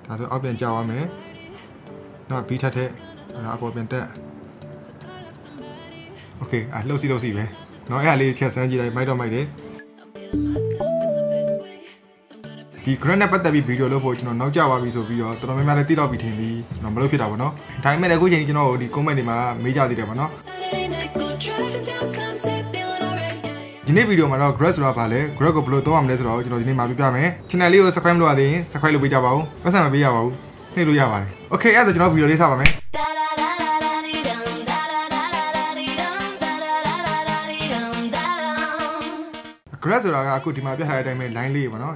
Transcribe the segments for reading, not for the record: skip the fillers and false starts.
ဒါဆိုအောက်ပြန်ကြောက်ရမယ်နောက်ဘီထက်တဲ့အပေါ်ပြန်တက်โอเคလှုပ်စီပဲနော်အဲ့ဒါလေးချက်စမ်းကြည့်လိုက်မိုက်တော့မိုက်တယ်ဒီ graph နဲ့ပတ်သက်ပြီးဗီဒီယိုလုပ်ဖို့ကျွန်တော်နောက်ကျသွားပြီဆိုပြီးတော့တော်တော်များများလည်းသိတော့ပြီထင်ပြီးကျွန်တော်မလုပ်ဖြစ်တာပေါ့နော်ဒါပေမဲ့လည်းအခုချိန်ကျွန်တော်ဒီ comment တွေမှာမေးကြသေးတယ်ပေါ့နော်ဒီနေ့ဗီဒီယိုမှာတော့ graph ဆိုတာဘာလဲ graph ကိုဘယ်လိုသုံးရမလဲဆိုတော့ကျွန်တော်ဒီနေ့မှာပြပြမယ် channel လေးကို subscribe လုပ်ရသေးရင် subscribe လုပ်ပေးကြပါဦးပတ်စံမပေးရပါဘူးနှိပ်လို့ရပါတယ် okay အဲ့ဒါဆိုကျွန်တော်ဗီဒီယိုလေးစပါမယ်graph ဆိုတာကအခုဒီမှာပြထားတဲ့အတိုင်းပဲ line လေးပေါ့နော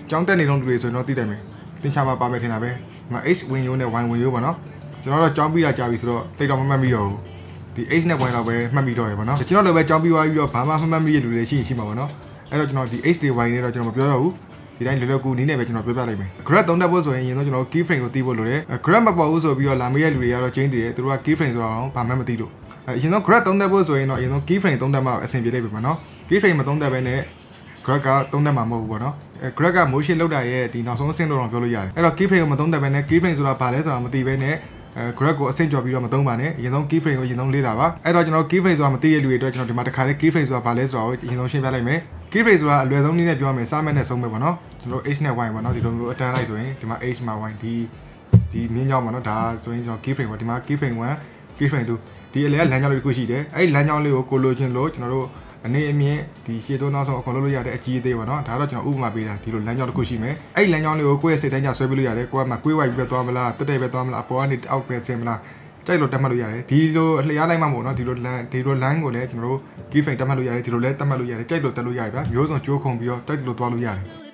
်ကျောင်းတက်နေတော့လူတွေဆိုရင်တော့သိတယ်မယ်သင်ချာမှာပါမယ်ထင်တာပဲဒီမှာ H ဝင်ရိုးနဲ့ Y ဝင်ရိုးပေါ့နော်ကျွန်တော်တော့ကျောင်းပြီးတာကြာပြီဆိုတော့တိတ်တော့မမှတ်မိတော့ဘူးဒီ H နဲ့ Y တော့ပဲမှတ်မိတော့ရယ်ပေါ့နော်ကျွန်တော်လည်းပဲကျောင်းပြီးသွားပြီးတော့ဘာမှမမှတ်မိရလူတွေရှိမှာပေါ့နော်အဲ့တော့ကျွန်တော်ဒီ H တွေ Y တွေတော့ကျွန်တော်မပြောတော့ဘူးဒီတိုင်းလွယ်လွယ်ကူနီးနဲ့ပဲကျွန်တော်ပြောပြလိုက်မယ် graph သုံးတတ်ဖို့ဆိုရင်ရင်တော့ကျွန်တော် key frame ကိုသိဖို့လိုတယ် graph မပေါ်ဘူးဆိုပြီးတော့လာမေးရလူတွေကတော့ကျင်းတည်တယ်သူတို့က key frame ဆိုတော့ဘာမှမသိလို့အရင်တော့ graph သုံးတတ်ဖို့ဆိုရင်တော့အရင်ဆုံး key frame သုံးတတ်မှအဆင်ပြေလိမ့်မယ်ပေါ့နော် key frame မသုံးတတ်ဘဲနဲ့ graph ကသုံးတတ်မှာမဟုတ်ဘူးပေါ့နော်graph က motion လောက်တာရဲ့ဒီနောက်ဆုံးအဆင့်လို့တော့ပြောလို့ရတယ်အဲ့တော့ key frame ကိုမသုံးတတ်ဘဲနဲ့ key frame ဆိုတာဘာလဲဆိုတာမသိဘဲနဲ့graph ကိုအဆင့်ကျော်ပြီးတော့မသုံးပါနဲ့အရင်ဆုံး key frame ကိုအရင်ဆုံးလေ့လာပါအဲ့တော့ကျွန်တော် key frame ဆိုတာမသိရတဲ့လူတွေအတွက်ကျွန်တော်ဒီမှာတစ်ခါလေး key frame ဆိုတာဘာလဲဆိုတာကိုအရင်ဆုံးရှင်းပြလိုက်မယ် key frame ဆိုတာအလွယ်ဆုံးနည်းနဲ့ပြောရမယ်စမဲ့နဲ့ဆုံးမဲ့ပေါ့နော်ကျွန်တော် H နဲ့ Y ပေါ့နော်ဒီလိုမျိုးအတန်းလိုက်ဆိုရင်ဒီမှာ H မှာ Y ဒီမြင်းကြောင်းပေါ့နော်ဒါဆိုရင်ကျွန်တော် key frame ပေါ့ဒီမှာ key frame 1 key frame 2ဒီအလဲလမ်းကြောင်းလေးတစ်ခုရှိတယ်အဲ့ဒီလမ်းကြောင်းလေးကိုကိုလိုချင်လို့ကျွန်တော်တို့အနေအမြင့်ဒီရှေ့သုံးနောက်ဆုံးအကုန်လုပ်လို့ရတဲ့အကြီးအသေးပေါ့နော်ဒါတော့ကျွန်တော်ဥပမာပေးတာဒီလိုလမ်းကြောင်းတစ်ခုရှိမယ်အဲ့ဒီလမ်းကြောင်းလေးကိုကိုယ့်ရဲ့စိတ်တိုင်းကြဆွဲပေးလို့ရတယ်ကိုကမှကွေးဝိုက်ပြီးသွားမလားတက်တက်ပဲသွားမလားအပေါ်ကနေအောက်ပဲဆင်းမလားကြိုက်လို့တက်မှတ်လို့ရတယ်ဒီလိုအလျားလိုက်မှမဟုတ်နော်ဒီလို line ကိုလည်းကျွန်တော်တို့ key frame တက်မှတ်လို့ရတယ်ဒီလိုလည်းတက်မှတ်လို့ရတယ်ကြိုက်လို့တက်လို့ရတယ်ဗျာမျိုးစုံကြိုးခုံပြီးတော့တိုက်လို့သွားလို့ရတယ်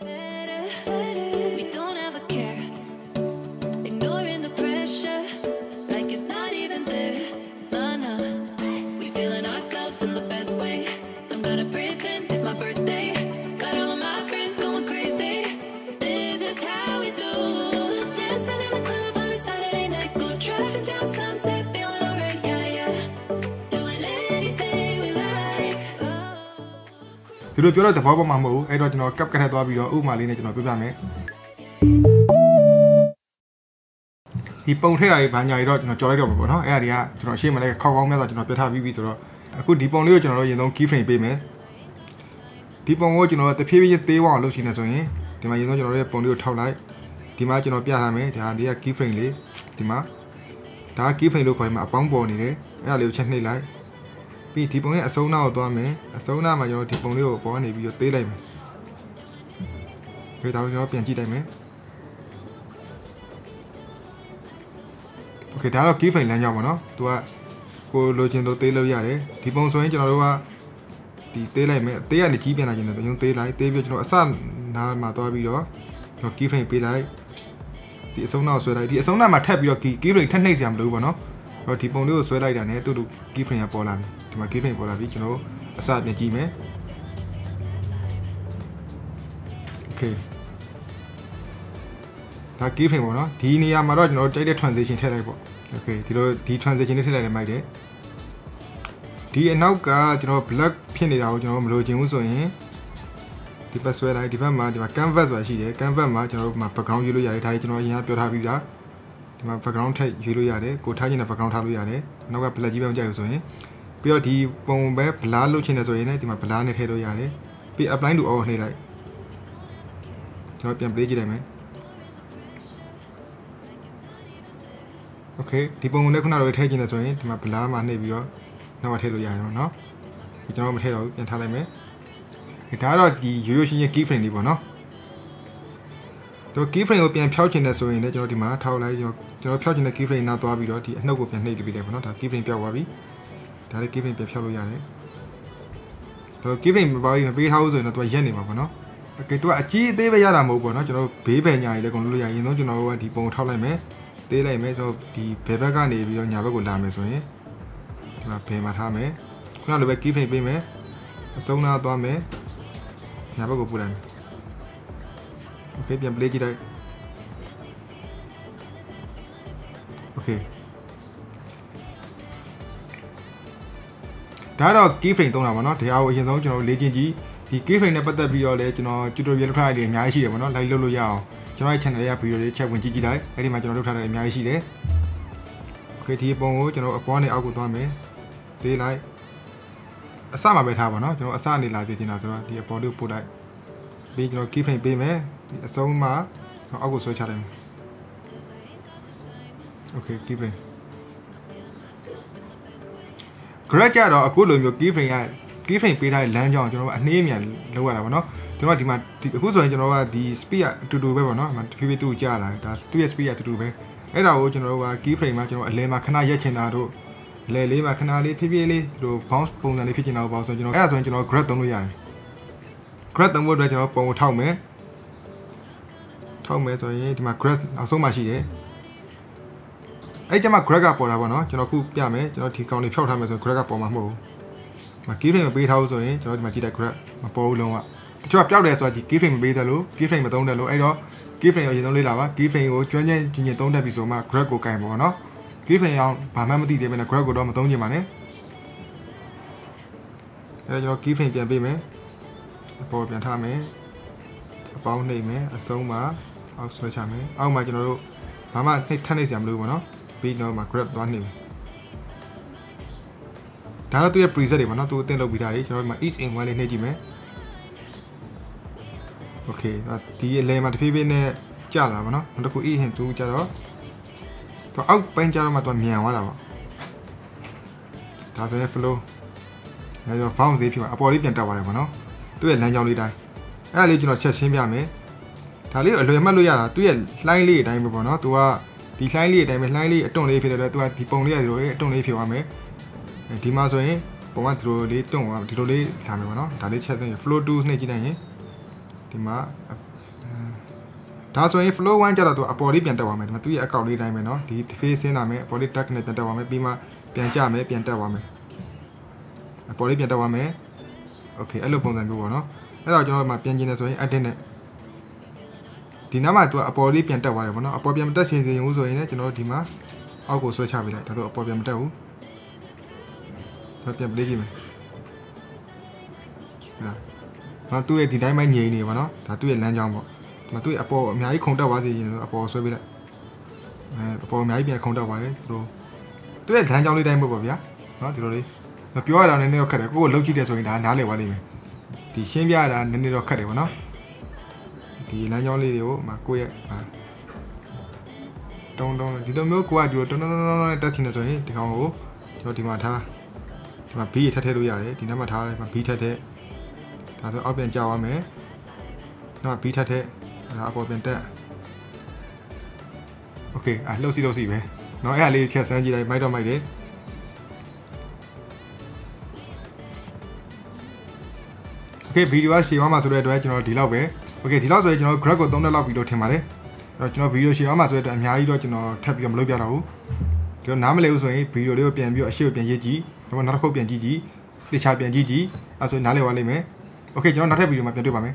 ဒီလိုပြောတော့သဘောပေါက်မှာမဟုတ်ဘူးအဲ့တော့ကျွန်တော် Capcut ထဲသွားပြီးတော့ဥပမာလေးနဲ့ကျွန်တော်ပြောပြမယ်ဒီပုံထည့်တာတွေဘာညာတွေတော့ကျွန်တော်ကြော်လိုက်တော့မှာပေါ့နော်အဲ့ဒါတွေကကျွန်တော်ရှေ့မှာလည်းခေါက်ကောင်းများစွာကျွန်တော်ပြထားပြီးပြီဆိုတော့အခုဒီပုံလေးကိုကျွန်တော်တို့ရင်ဆုံး key frame ပေးမယ်ဒီပုံကိုကျွန်တော်တဖြည်းဖြည်းသေးဝအောင်လုပ်ရှင်နေဆိုရင်ဒီမှာရင်ဆုံးကျွန်တော်တို့ရဲ့ပုံလေးကိုထောက်လိုက်ဒီမှာကျွန်တော်ပြထားမယ်ဒါလေးက key frame လေးဒီမှာဒါ key frame လို့ခေါ်တယ်မှာအပေါင်းပေါ်နေတယ်အဲ့ဒါလေးကိုချက်နှိပ်လိုက်ပြီးဒီပုံရဲ့အဆုံးနာကိုသွားမယ်အဆုံးနာမှာကျွန်တော်ဒီပုံလေးကိုပေါ်ကနေပြီးတော့သေးလိုက်မယ်ဒါကိုကျွန်တော်ပြန်ကြည့်လိုက်မယ်โอเคဒါတော့ key frame လမ်းကြောင်းပါနော်သူကကိုလိုချင်လို့သေးလို့ရတယ်ဒီပုံဆိုရင်ကျွန်တော်တို့ကဒီသေးလိုက်မယ်အသေးကနေကြီးပြန်လာခြင်းနဲ့ကျွန်တော်သေးလိုက်သေးပြီးကျွန်တော်အစနားမှာသွားပြီးတော့ကျွန်တော် key frame ပေးလိုက်ဒီအဆုံးနာကိုဆွဲလိုက်ဒီအဆုံးနာမှာထပ်ပြီးတော့ key frame ထပ်နှိပ်စရာမလိုဘူးပေါ့နော်တော့ဒီပုံလေးကိုဆွဲလိုက်တာနဲ့တူတူ key frame ကပေါ်လာပြီဒီမှာ key frame ပေါ်လာပြီကျွန်တော်အစပြန်ကြည့်မယ် okay ဒါ key frame ပေါ့နော်ဒီနေရာမှာတော့ကျွန်တော်ကြိုက်တဲ့ transition ထည့်လိုက်ပေါ့ okay ဒီလိုဒီ transition လေးထည့်လိုက်လည်းမိုက်တယ်ဒီအနောက်ကကျွန်တော် black ဖြစ်နေတာကိုကျွန်တော်မလိုချင်ဘူးဆိုရင်ဒီဘက်ဆွဲလိုက်ဒီဘက်မှာဒီမှာ canvas ဆိုတာရှိတယ် canvas မှာကျွန်တော်တို့မှာ background ရွေးလို့ရတယ်ဒါကြီးကျွန်တော်အရင်ကပြောထားပြီးသားဒီမှာ background ထည့်ရွေးလို့ရတယ်ကိုထားချင်တဲ့ background ထားလို့ရတယ်နောက်က black ကြီးပဲမကြိုက်ဘူးဆိုရင်ပြီးတော့ဒီပုံပဲ blur လုပ်ချင်တယ်ဆိုရင်လည်းဒီမှာ blur နဲ့ထည့်လို့ရတယ်ပြီး apply to all နှိပ်လိုက်ကျွန်တော်ပြန် play ကြည့်လိုက်မယ် okay ဒီပုံကိုလည်းခုနလိုထည့်ချင်တယ်ဆိုရင်ဒီမှာ blur မှာနှိပ်ပြီးတော့နောက်ကထည့်လို့ရတယ်နော်ကျွန်တော်မထည့်တော့ဘူးပြန်ထားလိုက်မယ်ဒါကတော့ဒီရိုးရိုးရှင်းရှင်း key frame လေးပေါ့နော်တော့ key frame ကိုပြန်ဖြောက်ချင်တယ်ဆိုရင်လည်းကျွန်တော်ဒီမှာထောက်လိုက်ကျွန်တော်ဖြောက်ချင်တဲ့ key frame နားသွားပြီးတော့ဒီအနှုတ်ကိုပြန်နှိပ်ပြီးလိုက်ပေါ့နော်ဒါ key frame ပြောက်သွားပြီဒါလည်း key frame ပြန်ဖြောက်လို့ရတယ်တော့ key frame မပေးထားဘူးဆိုရင်တော့သူကရက်နေမှာပေါ့နော် okay သူကအကြီးအသေးပဲရတာမဟုတ်ပေါ့နော်ကျွန်တော်တို့ဘေးဘယ်ညာကြီးလည်းကုန်လို့ရရင်တော့ကျွန်တော်တို့ကဒီပုံထောက်လိုက်မယ်သေးလိုက်မယ်ကျွန်တော်ဒီဘယ်ဘက်ကနေပြီးတော့ညာဘက်ကိုလာမယ်ဆိုရင်ဒီမှာဘယ်မှာထားမယ်ခုနလိုပဲ key frame ပေးမယ်အဆုံးနာသွားမယ်ညာဘက်ကိုပို့လိုက်မယ် okay ပြန် play ကြည့်လိုက် okay ဒါတော့ keyframe သုံးတာပေါ့နော်ဒီအားကိုအရင်ဆုံးကျွန်တော်လေ့ကျင့်ကြည့်ဒီ keyframe နဲ့ပတ်သက်ပြီးတော့လည်းကျွန်တော် tutorial လုပ်ထားတာတွေအများကြီးရှိတယ်ပေါ့နော် like လုပ်လို့ရအောင်ကျွန်တော်ရဲ့ channel ရဲ့ video တွေချက်ဝင်ကြည့်ကြည့်လိုက်အဲ့ဒီမှာကျွန်တော်လုပ်ထားတာအများကြီးရှိတယ် okay ဒီပုံကိုကျွန်တော်အပေါ်နဲ့အောက်ကိုသွားမယ်သေးလိုက်အစမှာပဲထားပါနော်ကျွန်တော်အစနေလာသိချင်တာဆိုတော့ဒီအပေါ်လေးကိုပို့လိုက်ပြီးကျွန်တော် keyframe ပေးမယ်ဒီအဆုံးမှာအောက်ကိုဆွဲချလိုက်မယ် okay keyframe graph ကြတော့အခုလိုမျိုး keyframe ပေးထားတဲ့လမ်းကြောင်းကျွန်တော်အနှေးအမြန်လောက်ရတာပေါ့နော်ကျွန်တော်ဒီမှာအခုဆိုရင်ကျွန်တော်ကဒီ speed အတူတူပဲပေါ့နော်ဖြည်းဖြည်းတူကြာလာဒါသူ့ရဲ့ speed အတူတူပဲအဲ့ဒါကိုကျွန်တော်တို့က keyframe မှာကျွန်တော်အလဲမှာခဏရက်ချင်တာတို့အလဲလေးမှာခဏလေးဖြည်းဖြည်းလေးဒီလို bounce ပုံစံလေးဖြစ်ချင်တာပေါ့ဆိုကျွန်တော်အဲ့ဒါဆိုရင်ကျွန်တော် graph သုံးလို့ရတယ် graph သုံးဖို့အတွက်ကျွန်တော်ပုံကိုထောက်မယ်ဆိုရင်ဒီမှာ graph နောက်ဆုံးမှရှိတယ်အဲ့ကျမှ graph ကပေါ်တာပေါ့နော်ကျွန်တော်ခုပြမယ်ကျွန်တော်ဒီကောင်လေးဖြောက်ထားမယ်ဆို graph ကပေါ်မှာမဟုတ်ဘူးဒီမှာ keyframe မပေးထားဘူးဆိုရင်ကျွန်တော်ဒီမှာကြည့်တဲ့ graph မပေါ်ဘူးလုံးဝတချို့ကပျောက်တယ်ဆိုတာဒီ keyframe မပေးတယ်လို့ keyframe မသုံးတယ်လို့အဲ့တော့ keyframe ကိုအရင်ဆုံးလေ့လာပါ keyframe ကိုကျွမ်းကျင်သုံးတတ်ပြီဆိုမှ graph ကိုကင်ပေါ့နော် keyframe အောင်ဘာမှမသိသေးဘဲနဲ့ graph ကိုတော့မသုံးချင်ပါနဲ့အဲ့တော့ကျွန်တော် keyframe ပြန်ပေးမယ်အပေါ်ပြန်ထားမယ်အပေါင်းနှိပ်မယ်အဆုံးမှာအောက်ဆွဲချမယ်အောက်မှာကျွန်တော်တို့ဘာမှထပ်နှိပ်စရာမလိုဘူးပေါ့နော်ပြီးတော့မှ graph သွားနှိပ်မယ်ဒါတော့သူရဲ့ preset တွေပေါ့နော်သူအသင့်လုပ်ပြီးသားတွေကျွန်တော်တို့မှာ ease in one လေးနှိပ်ကြည့်မယ် okay ဒီအလဲမှာတစ်ဖြည်းဖြည်းနဲ့ကြာလာပါတော့နောက်တစ်ခု ease in 2ကြာတော့သူအောက်ပိုင်းကြာတော့မှသူမြန်သွားတာပေါ့ဒါဆိုရင် flow ဒါဆို bounce လေးဖြစ်မှာအပေါ်လေးပြန်တက်သွားတယ်ပေါ့နော်သူ့ရဲ့လမ်းကြောင်းလေးတိုင်းအဲ့ဒါလေးကျွန်တော်ချက်ရှင်းပြမယ်ဒါလေးကိုအလွယ်မှတ်လို့ရတာသူ့ရဲ့လှိုင်းလေးအတိုင်းပဲပေါ့နော်သူကဒီလှိုင်းလေးအတိုင်းပဲလှိုင်းလေးအတွန့်လေးဖြစ်တယ်သူကဒီပုံလေးရဒီလိုအတွန့်လေးဖြစ်သွားမယ်ဒီမှာဆိုရင်ပုံကဒီလိုလေးတွန့်သွားဒီလိုလေးလာမယ်ပေါ့နော်ဒါလေးချက်ဆိုရင် flow 2နှိပ်ကြည့်လိုက်ရင်ဒီမှာဒါဆိုရင် flow 1ကျတော့သူအပေါ်လေးပြန်တက်သွားမယ်ဒီမှာသူ့ရဲ့အကောင့်လေးတိုင်းပဲเนาะဒီ face ဆင်းလာမယ်အပေါ်လေး tag နဲ့ပြန်တက်သွားမယ်ပြီးမှပြန်ကျမယ်ပြန်တက်သွားမယ်အပေါ်လေးပြန်တက်သွားမယ် okay အဲ့လိုပုံစံမျိုးပေါ့เนาะအဲ့တော့ကျွန်တော်တို့မှာပြန်ကျင်နေဆိုရင် edit နဲ့ဒီနားမှာသူကအပေါ်လေးပြန်တက်သွားတယ်ပေါ့เนาะအပေါ်ပြန်မတက်ချင်ဘူးဆိုရင်လည်းကျွန်တော်တို့ဒီမှာအောက်ကိုဆွဲချပေးလိုက်ဒါဆိုအပေါ်ပြန်မတက်ဘူးပြန်ပေးကြည့်မယ်နော်သူ့ရဲ့ဒီတိုင်းမှငြိမ်နေပါเนาะဒါသူ့ရဲ့လမ်းကြောင်းပေါ့ဒီမှာသူ့ရဲ့အပေါ်အများကြီးခုန်တက်သွားစေရင်အပေါ်ဆွဲပေးလိုက်အပေါ်အများကြီးပြန်ခုန်တက်သွားတယ်သူ့ရဲ့လမ်းကြောင်းလေးတိုင်းပေါ့ဗျာเนาะဒီလိုလေးမပြောရတာနည်းနည်းတော့ခက်တယ်ကိုယ်ကိုလှုပ်ကြည့်တယ်ဆိုရင်ဒါနားလည်သွားလိမ့်မယ်ဒီရှင်းပြရတာနည်းနည်းတော့ခက်တယ်ပေါ့เนาะဒီလမ်းကြောင်းလေးတွေကိုကိုယ့်ရဲ့တုံးဒီလိုမျိုးကိုကဒီလိုတုံးတက်ချင်တယ်ဆိုရင်ဒီကောင်ကိုကျွန်တော်ဒီမှာထားဒီမှာ B ထပ်ထည့်လို့ရတယ်ဒီနားမှာထားလိုက်မှာ B ထပ်ထည့်ဒါဆိုအောက်ပြန်ကျသွားမယ်နောက် B ထပ်ထည့်ဒါအပေါ်ပြန်တက် Okay လှုပ်စီပဲเนาะအဲ့ဒါလေးချက်စမ်းကြည့်လိုက်မိုက်တော့မိုက်တယ် Okay ဗီဒီယိုကရှည်သွားမှာဆိုတဲ့အတွက်ကျွန်တော်ဒီလောက်ပဲ Okay ဒီလောက်ဆိုရင်ကျွန်တော် graph ကို3နှစ်လောက်ပြီးတော့ထင်ပါတယ်အဲ့တော့ကျွန်တော်ဗီဒီယိုရှည်သွားမှာဆိုတဲ့အတွက်အများကြီးတော့ကျွန်တော်ထပ်ပြီးတော့မလုပ်ပြတော့ဘူးကျွန်တော်နားမလည်ဘူးဆိုရင်ဗီဒီယိုလေးကိုပြန်ပြီးတော့အရှိကိုပြန်ရေးကြည့်နောက်တစ်ခုပြန်ကြည့်တေချာပြန်ကြည့်အဲ့ဆိုနားလည်သွားလိမ့်မယ် Okay ကျွန်တော်နောက်ထပ်ဗီဒီယိုမှာပြန်တွေ့ပါမယ်